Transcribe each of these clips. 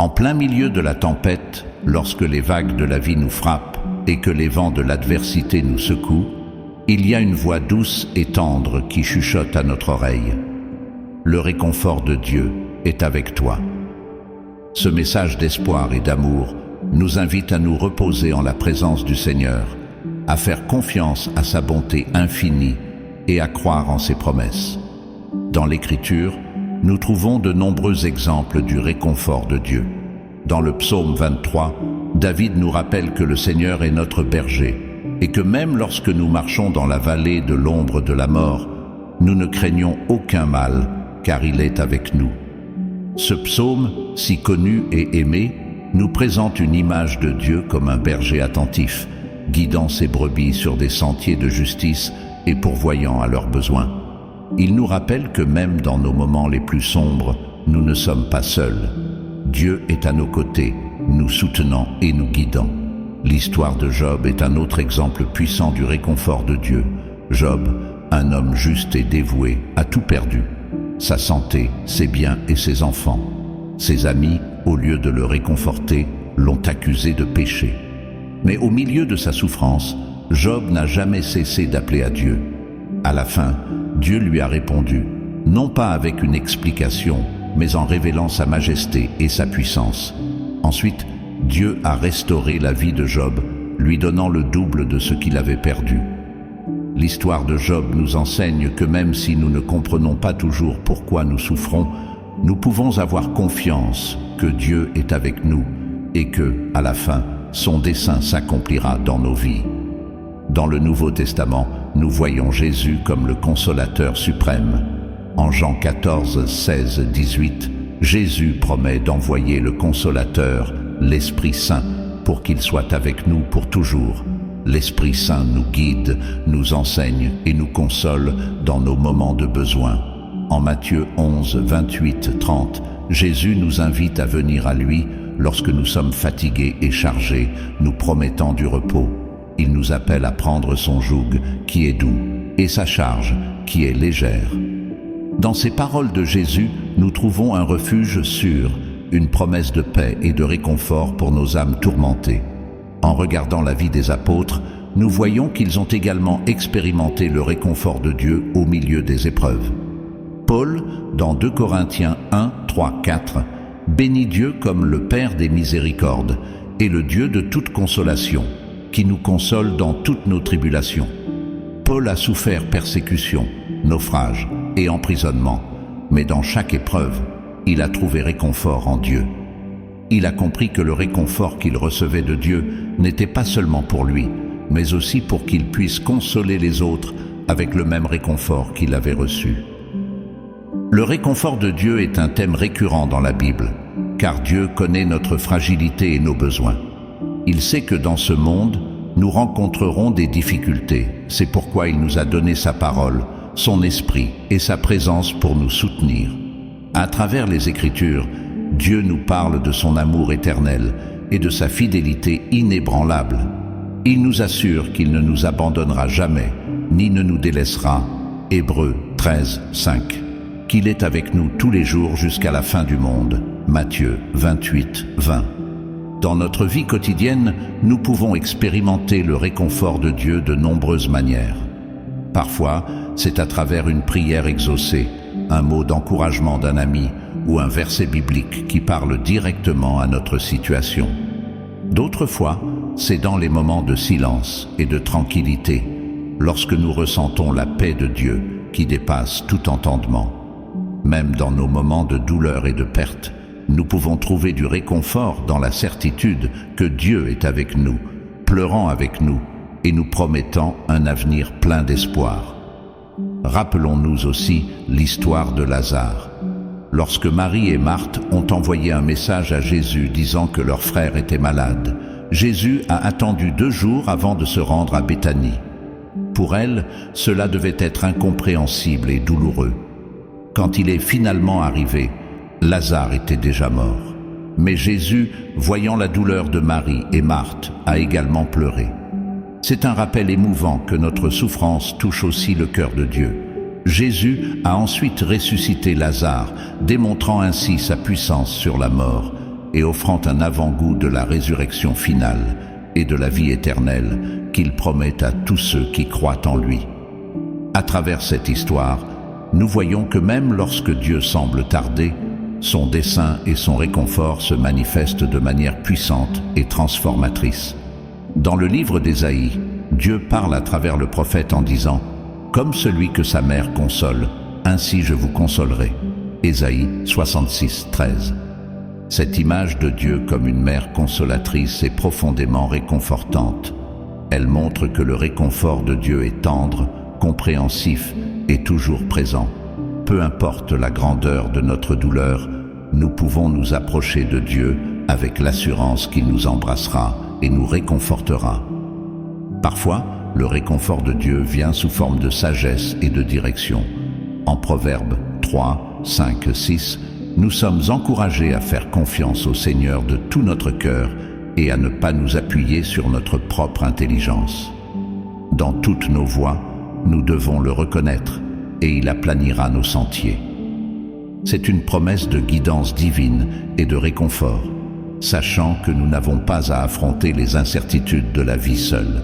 En plein milieu de la tempête, lorsque les vagues de la vie nous frappent et que les vents de l'adversité nous secouent, il y a une voix douce et tendre qui chuchote à notre oreille. Le réconfort de Dieu est avec toi. Ce message d'espoir et d'amour nous invite à nous reposer en la présence du Seigneur, à faire confiance à sa bonté infinie et à croire en ses promesses. Dans l'Écriture, nous trouvons de nombreux exemples du réconfort de Dieu. Dans le psaume 23, David nous rappelle que le Seigneur est notre berger et que même lorsque nous marchons dans la vallée de l'ombre de la mort, nous ne craignons aucun mal, car il est avec nous. Ce psaume, si connu et aimé, nous présente une image de Dieu comme un berger attentif, guidant ses brebis sur des sentiers de justice et pourvoyant à leurs besoins. Il nous rappelle que même dans nos moments les plus sombres, nous ne sommes pas seuls. Dieu est à nos côtés, nous soutenant et nous guidant. L'histoire de Job est un autre exemple puissant du réconfort de Dieu. Job, un homme juste et dévoué, a tout perdu. Sa santé, ses biens et ses enfants. Ses amis, au lieu de le réconforter, l'ont accusé de péché. Mais au milieu de sa souffrance, Job n'a jamais cessé d'appeler à Dieu. À la fin, Dieu lui a répondu, non pas avec une explication, mais en révélant sa majesté et sa puissance. Ensuite, Dieu a restauré la vie de Job, lui donnant le double de ce qu'il avait perdu. L'histoire de Job nous enseigne que même si nous ne comprenons pas toujours pourquoi nous souffrons, nous pouvons avoir confiance que Dieu est avec nous et que, à la fin, son dessein s'accomplira dans nos vies. Dans le Nouveau Testament, nous voyons Jésus comme le consolateur suprême. En Jean 14, 16, 18, Jésus promet d'envoyer le consolateur, l'Esprit Saint, pour qu'il soit avec nous pour toujours. L'Esprit Saint nous guide, nous enseigne et nous console dans nos moments de besoin. En Matthieu 11, 28, 30, Jésus nous invite à venir à lui lorsque nous sommes fatigués et chargés, nous promettant du repos. Il nous appelle à prendre son joug, qui est doux, et sa charge, qui est légère. Dans ces paroles de Jésus, nous trouvons un refuge sûr, une promesse de paix et de réconfort pour nos âmes tourmentées. En regardant la vie des apôtres, nous voyons qu'ils ont également expérimenté le réconfort de Dieu au milieu des épreuves. Paul, dans 2 Corinthiens 1, 3, 4, bénit Dieu comme le Père des miséricordes et le Dieu de toute consolation, qui nous console dans toutes nos tribulations. Paul a souffert persécution, naufrage et emprisonnement, mais dans chaque épreuve, il a trouvé réconfort en Dieu. Il a compris que le réconfort qu'il recevait de Dieu n'était pas seulement pour lui, mais aussi pour qu'il puisse consoler les autres avec le même réconfort qu'il avait reçu. Le réconfort de Dieu est un thème récurrent dans la Bible, car Dieu connaît notre fragilité et nos besoins. Il sait que dans ce monde, nous rencontrerons des difficultés. C'est pourquoi il nous a donné sa parole, son esprit et sa présence pour nous soutenir. À travers les Écritures, Dieu nous parle de son amour éternel et de sa fidélité inébranlable. Il nous assure qu'il ne nous abandonnera jamais, ni ne nous délaissera. Hébreux 13, 5. Qu'il est avec nous tous les jours jusqu'à la fin du monde. Matthieu 28, 20. Dans notre vie quotidienne, nous pouvons expérimenter le réconfort de Dieu de nombreuses manières. Parfois, c'est à travers une prière exaucée, un mot d'encouragement d'un ami ou un verset biblique qui parle directement à notre situation. D'autres fois, c'est dans les moments de silence et de tranquillité, lorsque nous ressentons la paix de Dieu qui dépasse tout entendement. Même dans nos moments de douleur et de perte, nous pouvons trouver du réconfort dans la certitude que Dieu est avec nous, pleurant avec nous et nous promettant un avenir plein d'espoir. Rappelons-nous aussi l'histoire de Lazare. Lorsque Marie et Marthe ont envoyé un message à Jésus disant que leur frère était malade, Jésus a attendu 2 jours avant de se rendre à Béthanie. Pour elle, cela devait être incompréhensible et douloureux. Quand il est finalement arrivé, Lazare était déjà mort. Mais Jésus, voyant la douleur de Marie et Marthe, a également pleuré. C'est un rappel émouvant que notre souffrance touche aussi le cœur de Dieu. Jésus a ensuite ressuscité Lazare, démontrant ainsi sa puissance sur la mort. et offrant un avant-goût de la résurrection finale et de la vie éternelle qu'il promet à tous ceux qui croient en lui. À travers cette histoire, nous voyons que même lorsque Dieu semble tarder, son dessein et son réconfort se manifestent de manière puissante et transformatrice. Dans le livre d'Ésaïe, Dieu parle à travers le prophète en disant « Comme celui que sa mère console, ainsi je vous consolerai ». Ésaïe 66, 13. Cette image de Dieu comme une mère consolatrice est profondément réconfortante. Elle montre que le réconfort de Dieu est tendre, compréhensif et toujours présent. Peu importe la grandeur de notre douleur, nous pouvons nous approcher de Dieu avec l'assurance qu'il nous embrassera et nous réconfortera. Parfois, le réconfort de Dieu vient sous forme de sagesse et de direction. En Proverbes 3, 5, 6, nous sommes encouragés à faire confiance au Seigneur de tout notre cœur et à ne pas nous appuyer sur notre propre intelligence. Dans toutes nos voies, nous devons le reconnaître et il aplanira nos sentiers. C'est une promesse de guidance divine et de réconfort, sachant que nous n'avons pas à affronter les incertitudes de la vie seule.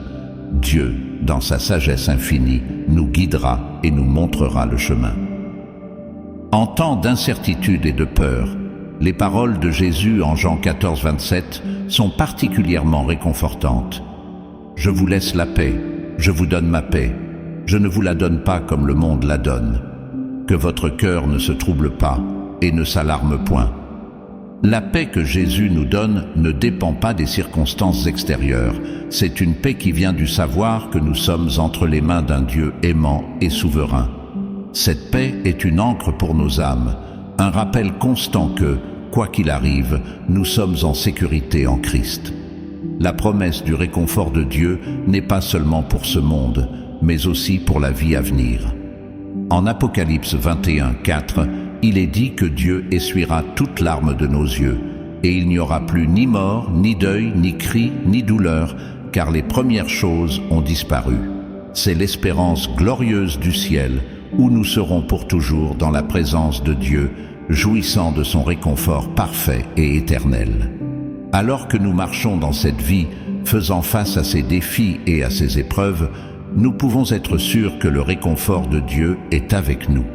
Dieu, dans sa sagesse infinie, nous guidera et nous montrera le chemin. En temps d'incertitude et de peur, les paroles de Jésus en Jean 14, 27 sont particulièrement réconfortantes. « Je vous laisse la paix, je vous donne ma paix. Je ne vous la donne pas comme le monde la donne. Que votre cœur ne se trouble pas et ne s'alarme point. » La paix que Jésus nous donne ne dépend pas des circonstances extérieures. C'est une paix qui vient du savoir que nous sommes entre les mains d'un Dieu aimant et souverain. Cette paix est une ancre pour nos âmes, un rappel constant que, quoi qu'il arrive, nous sommes en sécurité en Christ. La promesse du réconfort de Dieu n'est pas seulement pour ce monde, mais aussi pour la vie à venir. En Apocalypse 21, 4, il est dit que Dieu essuiera toute larme de nos yeux, et il n'y aura plus ni mort, ni deuil, ni cri, ni douleur, car les premières choses ont disparu. C'est l'espérance glorieuse du ciel, où nous serons pour toujours dans la présence de Dieu, jouissant de son réconfort parfait et éternel. Alors que nous marchons dans cette vie, faisant face à ses défis et à ses épreuves, nous pouvons être sûrs que le réconfort de Dieu est avec nous.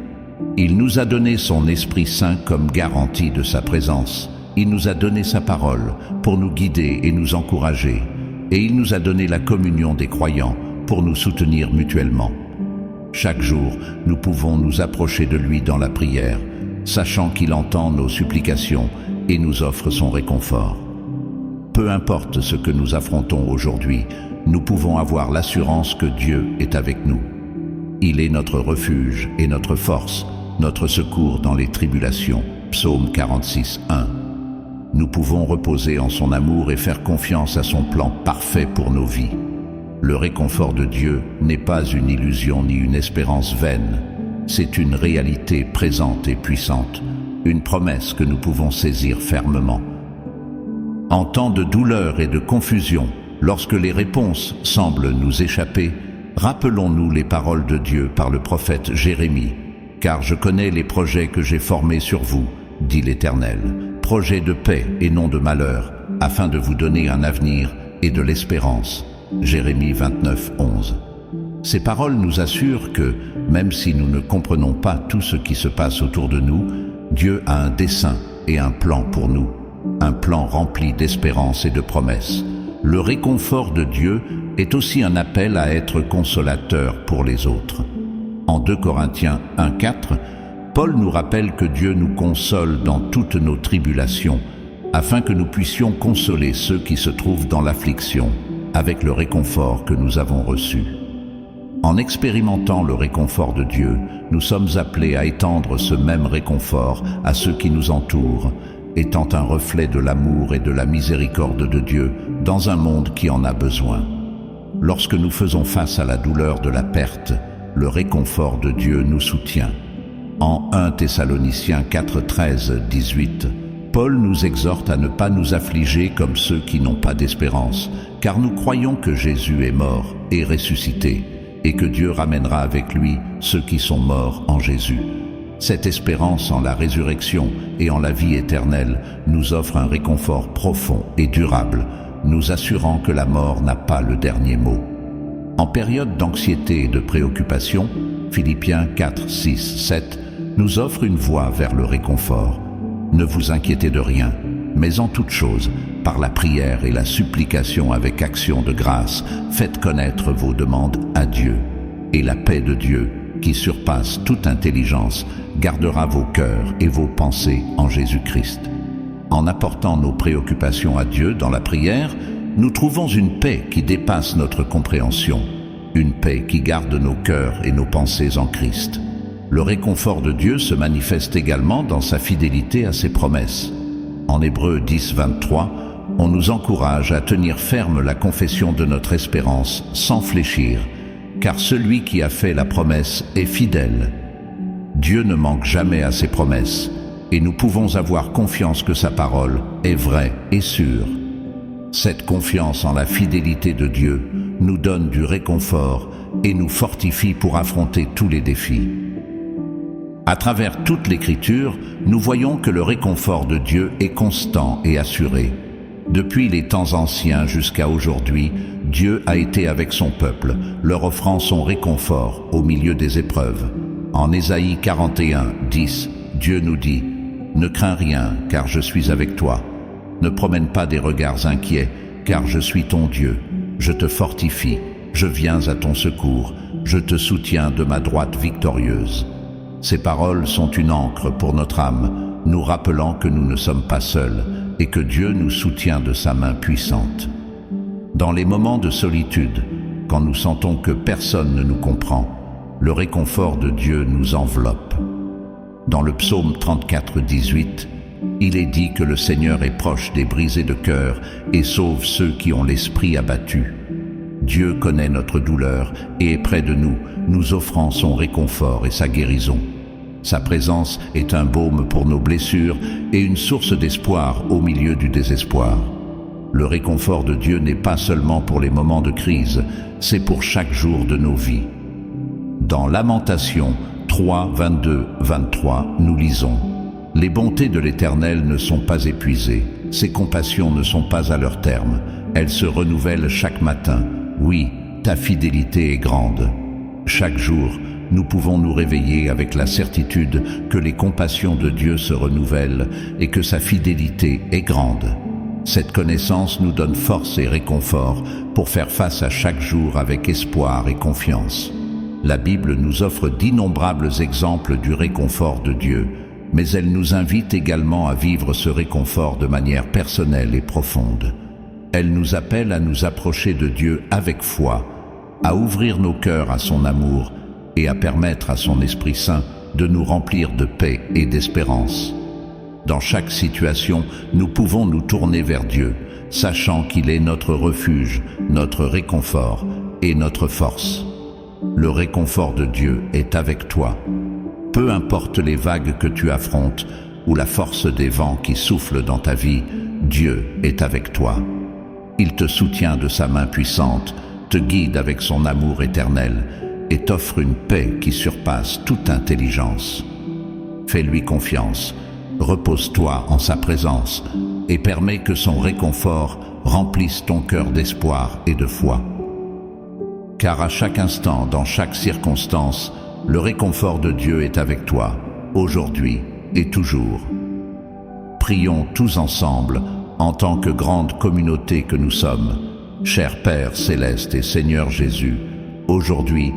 Il nous a donné son Esprit Saint comme garantie de sa présence. Il nous a donné sa parole pour nous guider et nous encourager. Et il nous a donné la communion des croyants pour nous soutenir mutuellement. Chaque jour, nous pouvons nous approcher de lui dans la prière, sachant qu'il entend nos supplications et nous offre son réconfort. Peu importe ce que nous affrontons aujourd'hui, nous pouvons avoir l'assurance que Dieu est avec nous. Il est notre refuge et notre force, notre secours dans les tribulations. Psaume 46, 1. Nous pouvons reposer en son amour et faire confiance à son plan parfait pour nos vies. Le réconfort de Dieu n'est pas une illusion ni une espérance vaine. C'est une réalité présente et puissante, une promesse que nous pouvons saisir fermement. En temps de douleur et de confusion, lorsque les réponses semblent nous échapper, rappelons-nous les paroles de Dieu par le prophète Jérémie. « Car je connais les projets que j'ai formés sur vous, dit l'Éternel, projets de paix et non de malheur, afin de vous donner un avenir et de l'espérance. » Jérémie 29, 11. Ces paroles nous assurent que, même si nous ne comprenons pas tout ce qui se passe autour de nous, Dieu a un dessein et un plan pour nous, un plan rempli d'espérance et de promesses. Le réconfort de Dieu est aussi un appel à être consolateur pour les autres. En 2 Corinthiens 1, 4, Paul nous rappelle que Dieu nous console dans toutes nos tribulations, afin que nous puissions consoler ceux qui se trouvent dans l'affliction, avec le réconfort que nous avons reçu. En expérimentant le réconfort de Dieu, nous sommes appelés à étendre ce même réconfort à ceux qui nous entourent, étant un reflet de l'amour et de la miséricorde de Dieu dans un monde qui en a besoin. Lorsque nous faisons face à la douleur de la perte, le réconfort de Dieu nous soutient. En 1 Thessaloniciens 4, 13, 18, Paul nous exhorte à ne pas nous affliger comme ceux qui n'ont pas d'espérance, car nous croyons que Jésus est mort et ressuscité, et que Dieu ramènera avec lui ceux qui sont morts en Jésus. Cette espérance en la résurrection et en la vie éternelle nous offre un réconfort profond et durable, nous assurant que la mort n'a pas le dernier mot. En période d'anxiété et de préoccupation, Philippiens 4, 6, 7 nous offre une voie vers le réconfort. Ne vous inquiétez de rien, mais en toute chose, par la prière et la supplication avec action de grâce, faites connaître vos demandes à Dieu. Et la paix de Dieu, qui surpasse toute intelligence, gardera vos cœurs et vos pensées en Jésus-Christ. En apportant nos préoccupations à Dieu dans la prière, nous trouvons une paix qui dépasse notre compréhension, une paix qui garde nos cœurs et nos pensées en Christ. Le réconfort de Dieu se manifeste également dans sa fidélité à ses promesses. En Hébreux 10, 23, on nous encourage à tenir ferme la confession de notre espérance sans fléchir, car celui qui a fait la promesse est fidèle. Dieu ne manque jamais à ses promesses, et nous pouvons avoir confiance que sa parole est vraie et sûre. Cette confiance en la fidélité de Dieu nous donne du réconfort et nous fortifie pour affronter tous les défis. À travers toute l'Écriture, nous voyons que le réconfort de Dieu est constant et assuré. Depuis les temps anciens jusqu'à aujourd'hui, Dieu a été avec son peuple, leur offrant son réconfort au milieu des épreuves. En Ésaïe 41, 10, Dieu nous dit « Ne crains rien, car je suis avec toi. Ne promène pas des regards inquiets, car je suis ton Dieu. Je te fortifie, je viens à ton secours, je te soutiens de ma droite victorieuse. » Ces paroles sont une ancre pour notre âme, nous rappelant que nous ne sommes pas seuls et que Dieu nous soutient de sa main puissante. Dans les moments de solitude, quand nous sentons que personne ne nous comprend, le réconfort de Dieu nous enveloppe. Dans le psaume 34, 18, il est dit que le Seigneur est proche des brisés de cœur et sauve ceux qui ont l'esprit abattu. Dieu connaît notre douleur et est près de nous, nous offrant son réconfort et sa guérison. Sa présence est un baume pour nos blessures et une source d'espoir au milieu du désespoir. Le réconfort de Dieu n'est pas seulement pour les moments de crise, c'est pour chaque jour de nos vies. Dans Lamentations 3, 22, 23, nous lisons « Les bontés de l'Éternel ne sont pas épuisées, ses compassions ne sont pas à leur terme, elles se renouvellent chaque matin. Oui, ta fidélité est grande. » Chaque jour, nous pouvons nous réveiller avec la certitude que les compassions de Dieu se renouvellent et que sa fidélité est grande. Cette connaissance nous donne force et réconfort pour faire face à chaque jour avec espoir et confiance. La Bible nous offre d'innombrables exemples du réconfort de Dieu, mais elle nous invite également à vivre ce réconfort de manière personnelle et profonde. Elle nous appelle à nous approcher de Dieu avec foi, à ouvrir nos cœurs à son amour et à permettre à son Esprit Saint de nous remplir de paix et d'espérance. Dans chaque situation, nous pouvons nous tourner vers Dieu, sachant qu'il est notre refuge, notre réconfort et notre force. Le réconfort de Dieu est avec toi. Peu importe les vagues que tu affrontes ou la force des vents qui soufflent dans ta vie, Dieu est avec toi. Il te soutient de sa main puissante, te guide avec son amour éternel et t'offre une paix qui surpasse toute intelligence. Fais-lui confiance, repose-toi en sa présence et permets que son réconfort remplisse ton cœur d'espoir et de foi. Car à chaque instant, dans chaque circonstance, le réconfort de Dieu est avec toi, aujourd'hui et toujours. Prions tous ensemble, en tant que grande communauté que nous sommes. Cher Père céleste et Seigneur Jésus, aujourd'hui,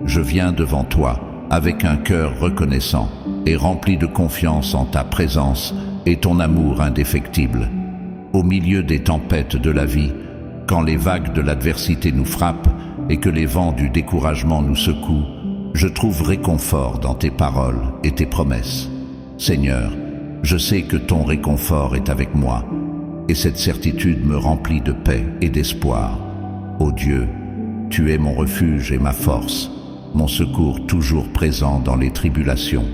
je viens devant toi avec un cœur reconnaissant et rempli de confiance en ta présence et ton amour indéfectible. Au milieu des tempêtes de la vie, quand les vagues de l'adversité nous frappent et que les vents du découragement nous secouent, je trouve réconfort dans tes paroles et tes promesses. Seigneur, je sais que ton réconfort est avec moi, et cette certitude me remplit de paix et d'espoir. Ô Dieu, tu es mon refuge et ma force, mon secours toujours présent dans les tribulations.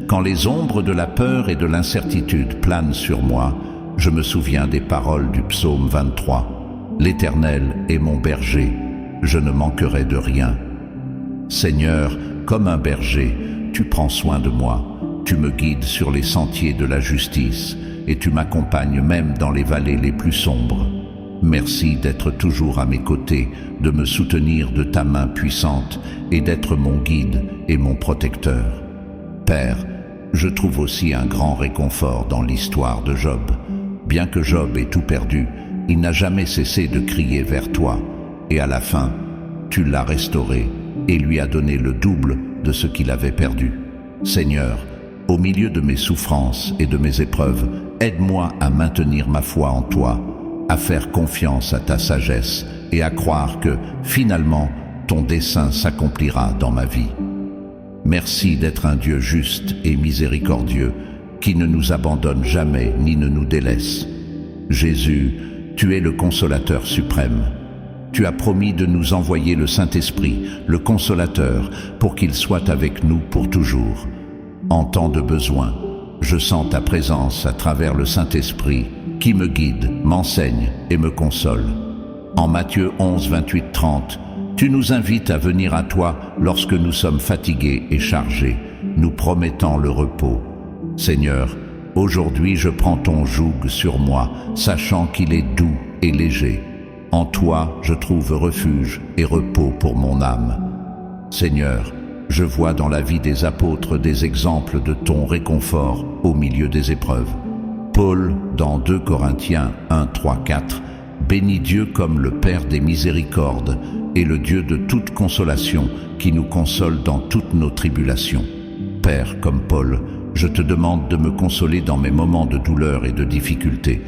Quand les ombres de la peur et de l'incertitude planent sur moi, je me souviens des paroles du psaume 23. « L'Éternel est mon berger, je ne manquerai de rien. » Seigneur, comme un berger, tu prends soin de moi, tu me guides sur les sentiers de la justice et tu m'accompagnes même dans les vallées les plus sombres. Merci d'être toujours à mes côtés, de me soutenir de ta main puissante et d'être mon guide et mon protecteur. Père, je trouve aussi un grand réconfort dans l'histoire de Job. Bien que Job ait tout perdu, il n'a jamais cessé de crier vers toi, et à la fin, tu l'as restauré et lui as donné le double de ce qu'il avait perdu. Seigneur, au milieu de mes souffrances et de mes épreuves, aide-moi à maintenir ma foi en toi, à faire confiance à ta sagesse et à croire que, finalement, ton dessein s'accomplira dans ma vie. Merci d'être un Dieu juste et miséricordieux, qui ne nous abandonne jamais ni ne nous délaisse. Jésus, tu es le consolateur suprême. Tu as promis de nous envoyer le Saint-Esprit, le consolateur, pour qu'il soit avec nous pour toujours. En temps de besoin, je sens ta présence à travers le Saint-Esprit, qui me guide, m'enseigne et me console. En Matthieu 11, 28, 30, tu nous invites à venir à toi lorsque nous sommes fatigués et chargés, nous promettant le repos. Seigneur, aujourd'hui je prends ton joug sur moi, sachant qu'il est doux et léger. En toi je trouve refuge et repos pour mon âme. Seigneur, je vois dans la vie des apôtres des exemples de ton réconfort au milieu des épreuves. Paul, dans 2 Corinthiens 1, 3, 4, bénit Dieu comme le Père des miséricordes et le Dieu de toute consolation qui nous console dans toutes nos tribulations. Père, comme Paul, je te demande de me consoler dans mes moments de douleur et de difficulté.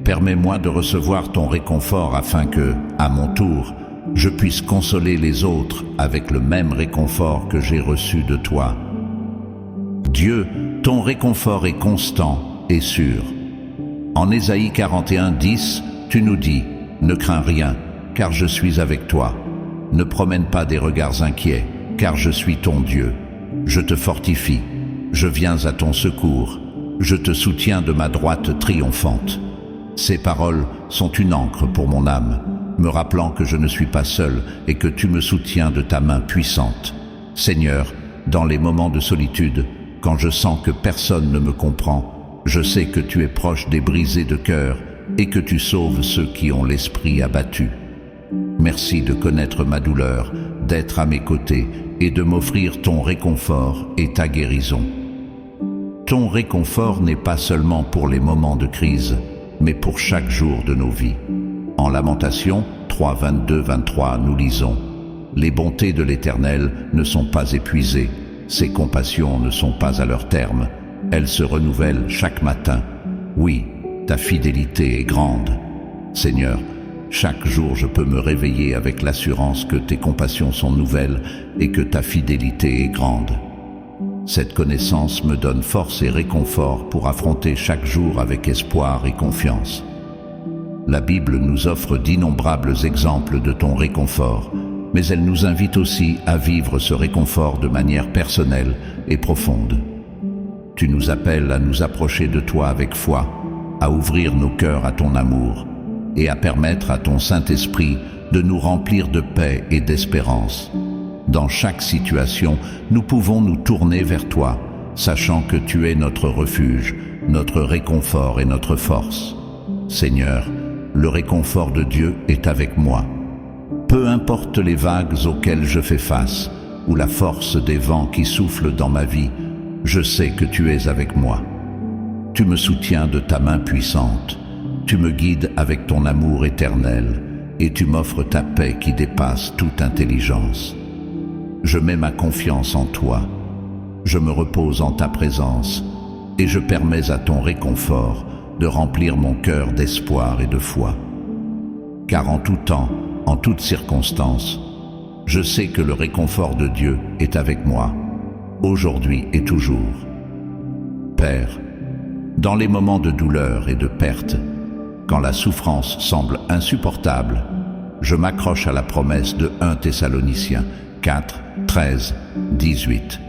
Permets-moi de recevoir ton réconfort afin que, à mon tour, je puisse consoler les autres avec le même réconfort que j'ai reçu de toi. Dieu, ton réconfort est constant et sûr. En Ésaïe 41, 10, tu nous dis « Ne crains rien, car je suis avec toi. Ne promène pas des regards inquiets, car je suis ton Dieu. Je te fortifie, je viens à ton secours, je te soutiens de ma droite triomphante. » Ces paroles sont une encre pour mon âme, me rappelant que je ne suis pas seul et que tu me soutiens de ta main puissante. Seigneur, dans les moments de solitude, quand je sens que personne ne me comprend, je sais que tu es proche des brisés de cœur et que tu sauves ceux qui ont l'esprit abattu. Merci de connaître ma douleur, d'être à mes côtés et de m'offrir ton réconfort et ta guérison. Ton réconfort n'est pas seulement pour les moments de crise, mais pour chaque jour de nos vies. En Lamentation 3, 22, 23, nous lisons « Les bontés de l'Éternel ne sont pas épuisées, ses compassions ne sont pas à leur terme, elles se renouvellent chaque matin. Oui, ta fidélité est grande. Seigneur, chaque jour je peux me réveiller avec l'assurance que tes compassions sont nouvelles et que ta fidélité est grande. Cette connaissance me donne force et réconfort pour affronter chaque jour avec espoir et confiance. La Bible nous offre d'innombrables exemples de ton réconfort, mais elle nous invite aussi à vivre ce réconfort de manière personnelle et profonde. Tu nous appelles à nous approcher de toi avec foi, à ouvrir nos cœurs à ton amour et à permettre à ton Saint-Esprit de nous remplir de paix et d'espérance. Dans chaque situation, nous pouvons nous tourner vers toi, sachant que tu es notre refuge, notre réconfort et notre force. Seigneur, le réconfort de Dieu est avec moi. Peu importe les vagues auxquelles je fais face, ou la force des vents qui soufflent dans ma vie, je sais que tu es avec moi. Tu me soutiens de ta main puissante, tu me guides avec ton amour éternel, et tu m'offres ta paix qui dépasse toute intelligence. Je mets ma confiance en toi, je me repose en ta présence, et je permets à ton réconfort de remplir mon cœur d'espoir et de foi. Car en tout temps, en toutes circonstances, je sais que le réconfort de Dieu est avec moi, aujourd'hui et toujours. Père, dans les moments de douleur et de perte, quand la souffrance semble insupportable, je m'accroche à la promesse de 1 Thessaloniciens 4, 13, 18.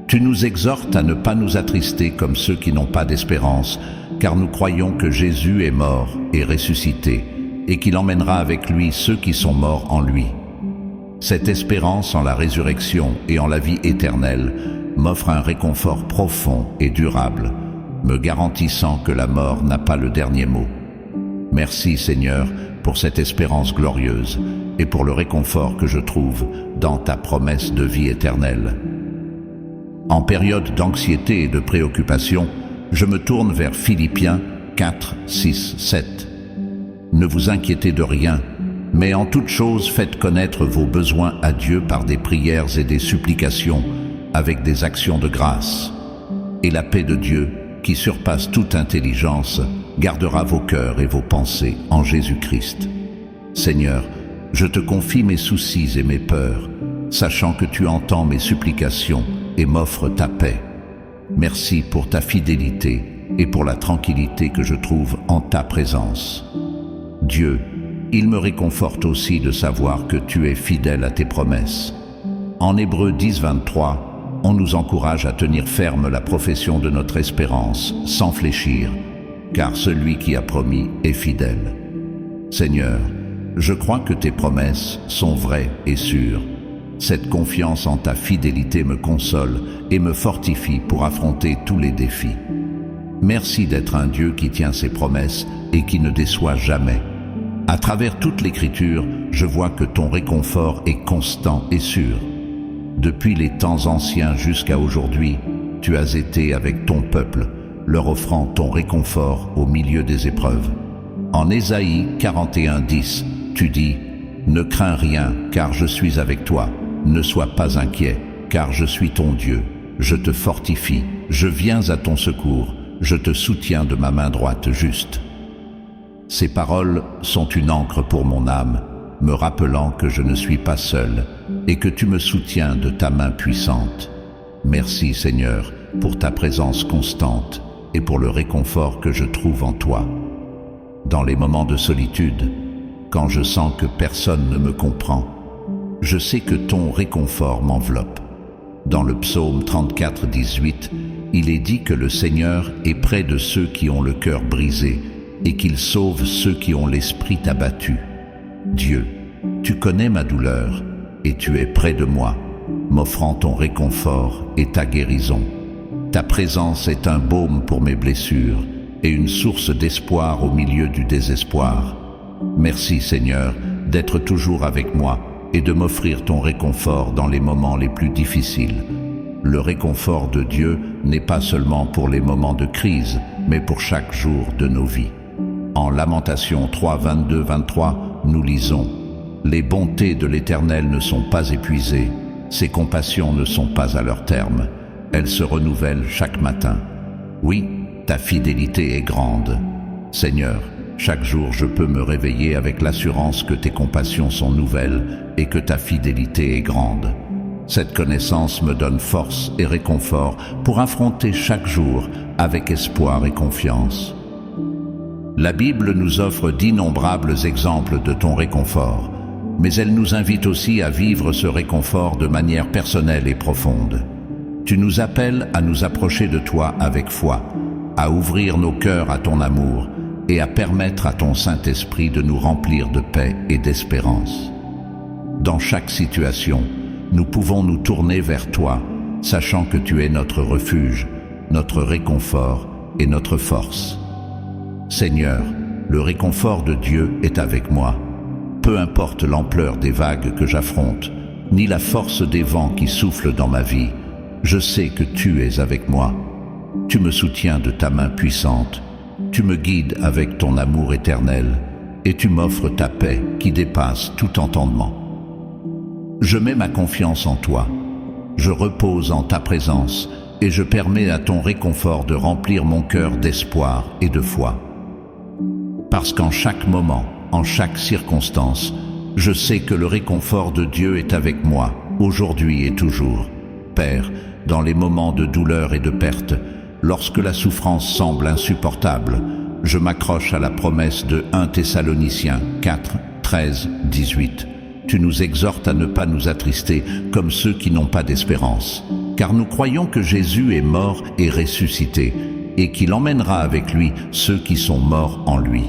Tu nous exhortes à ne pas nous attrister comme ceux qui n'ont pas d'espérance, car nous croyons que Jésus est mort et ressuscité, et qu'il emmènera avec lui ceux qui sont morts en lui. Cette espérance en la résurrection et en la vie éternelle m'offre un réconfort profond et durable, me garantissant que la mort n'a pas le dernier mot. Merci Seigneur pour cette espérance glorieuse et pour le réconfort que je trouve dans ta promesse de vie éternelle. En période d'anxiété et de préoccupation, je me tourne vers Philippiens 4, 6, 7. Ne vous inquiétez de rien, mais en toute chose faites connaître vos besoins à Dieu par des prières et des supplications, avec des actions de grâce. Et la paix de Dieu, qui surpasse toute intelligence, gardera vos cœurs et vos pensées en Jésus-Christ. Seigneur, je te confie mes soucis et mes peurs, sachant que tu entends mes supplications et m'offres ta paix. Merci pour ta fidélité et pour la tranquillité que je trouve en ta présence. Dieu, il me réconforte aussi de savoir que tu es fidèle à tes promesses. En Hébreux 10, 23, on nous encourage à tenir ferme la profession de notre espérance, sans fléchir, car celui qui a promis est fidèle. Seigneur, je crois que tes promesses sont vraies et sûres. Cette confiance en ta fidélité me console et me fortifie pour affronter tous les défis. Merci d'être un Dieu qui tient ses promesses et qui ne déçoit jamais. À travers toute l'Écriture, je vois que ton réconfort est constant et sûr. Depuis les temps anciens jusqu'à aujourd'hui, tu as été avec ton peuple, leur offrant ton réconfort au milieu des épreuves. En Ésaïe 41, 10, tu dis « Ne crains rien, car je suis avec toi. Ne sois pas inquiet, car je suis ton Dieu. Je te fortifie, je viens à ton secours, je te soutiens de ma main droite juste. » Ces paroles sont une encre pour mon âme, me rappelant que je ne suis pas seul et que tu me soutiens de ta main puissante. Merci Seigneur pour ta présence constante et pour le réconfort que je trouve en toi. Dans les moments de solitude, quand je sens que personne ne me comprend, je sais que ton réconfort m'enveloppe. Dans le psaume 34, 18, il est dit que le Seigneur est près de ceux qui ont le cœur brisé et qu'il sauve ceux qui ont l'esprit abattu. Dieu, tu connais ma douleur et tu es près de moi, m'offrant ton réconfort et ta guérison. Ta présence est un baume pour mes blessures et une source d'espoir au milieu du désespoir. Merci Seigneur d'être toujours avec moi et de m'offrir ton réconfort dans les moments les plus difficiles. Le réconfort de Dieu n'est pas seulement pour les moments de crise, mais pour chaque jour de nos vies. En Lamentations 3, 22, 23, nous lisons « Les bontés de l'Éternel ne sont pas épuisées, ses compassions ne sont pas à leur terme, elles se renouvellent chaque matin. Oui, ta fidélité est grande. Seigneur, chaque jour je peux me réveiller avec l'assurance que tes compassions sont nouvelles et que ta fidélité est grande. Cette connaissance me donne force et réconfort pour affronter chaque jour avec espoir et confiance. La Bible nous offre d'innombrables exemples de ton réconfort, mais elle nous invite aussi à vivre ce réconfort de manière personnelle et profonde. Tu nous appelles à nous approcher de toi avec foi, à ouvrir nos cœurs à ton amour et à permettre à ton Saint-Esprit de nous remplir de paix et d'espérance. Dans chaque situation, nous pouvons nous tourner vers toi, sachant que tu es notre refuge, notre réconfort et notre force. Seigneur, le réconfort de Dieu est avec moi. Peu importe l'ampleur des vagues que j'affronte, ni la force des vents qui soufflent dans ma vie, je sais que tu es avec moi. Tu me soutiens de ta main puissante, tu me guides avec ton amour éternel, et tu m'offres ta paix qui dépasse tout entendement. Je mets ma confiance en toi, je repose en ta présence, et je permets à ton réconfort de remplir mon cœur d'espoir et de foi. Parce qu'en chaque moment, en chaque circonstance, je sais que le réconfort de Dieu est avec moi, aujourd'hui et toujours. Père, dans les moments de douleur et de perte, lorsque la souffrance semble insupportable, je m'accroche à la promesse de 1 Thessaloniciens 4, 13, 18. Tu nous exhortes à ne pas nous attrister comme ceux qui n'ont pas d'espérance, car nous croyons que Jésus est mort et ressuscité, et qu'il emmènera avec lui ceux qui sont morts en lui.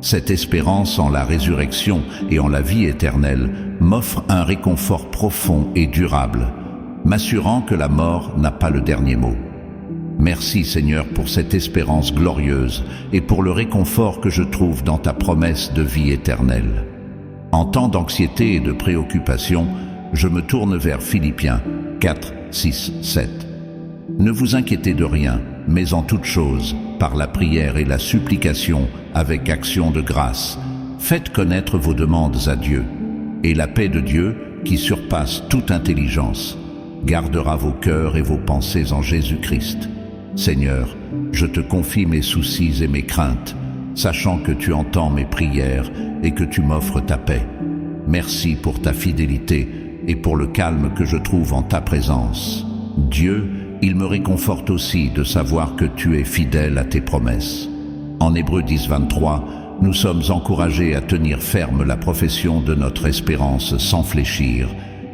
Cette espérance en la résurrection et en la vie éternelle m'offre un réconfort profond et durable, m'assurant que la mort n'a pas le dernier mot. Merci Seigneur pour cette espérance glorieuse et pour le réconfort que je trouve dans ta promesse de vie éternelle. En temps d'anxiété et de préoccupation, je me tourne vers Philippiens 4, 6, 7. Ne vous inquiétez de rien, mais en toute chose, par la prière et la supplication, avec action de grâce, faites connaître vos demandes à Dieu. Et la paix de Dieu, qui surpasse toute intelligence, gardera vos cœurs et vos pensées en Jésus-Christ. Seigneur, je te confie mes soucis et mes craintes, sachant que tu entends mes prières et que tu m'offres ta paix. Merci pour ta fidélité et pour le calme que je trouve en ta présence. Dieu, il me réconforte aussi de savoir que tu es fidèle à tes promesses. En Hébreux 10, 23, nous sommes encouragés à tenir ferme la profession de notre espérance sans fléchir,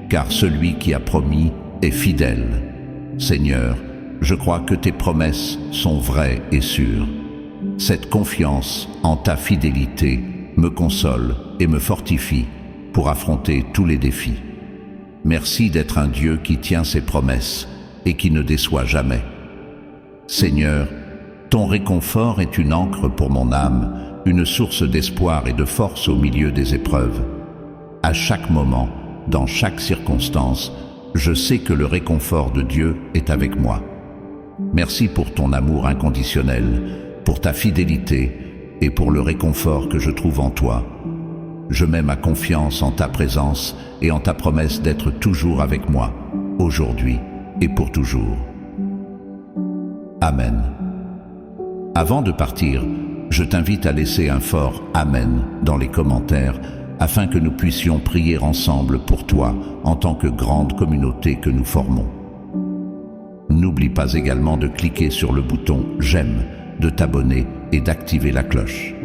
car celui qui a promis est fidèle. Seigneur, je crois que tes promesses sont vraies et sûres. Cette confiance en ta fidélité me console et me fortifie pour affronter tous les défis. Merci d'être un Dieu qui tient ses promesses et qui ne déçoit jamais. Seigneur, ton réconfort est une ancre pour mon âme, une source d'espoir et de force au milieu des épreuves. À chaque moment, dans chaque circonstance, je sais que le réconfort de Dieu est avec moi. Merci pour ton amour inconditionnel, pour ta fidélité et pour le réconfort que je trouve en toi. Je mets ma confiance en ta présence et en ta promesse d'être toujours avec moi, aujourd'hui et pour toujours. Amen. Avant de partir, je t'invite à laisser un fort Amen dans les commentaires afin que nous puissions prier ensemble pour toi en tant que grande communauté que nous formons. N'oublie pas également de cliquer sur le bouton « J'aime », de t'abonner et d'activer la cloche.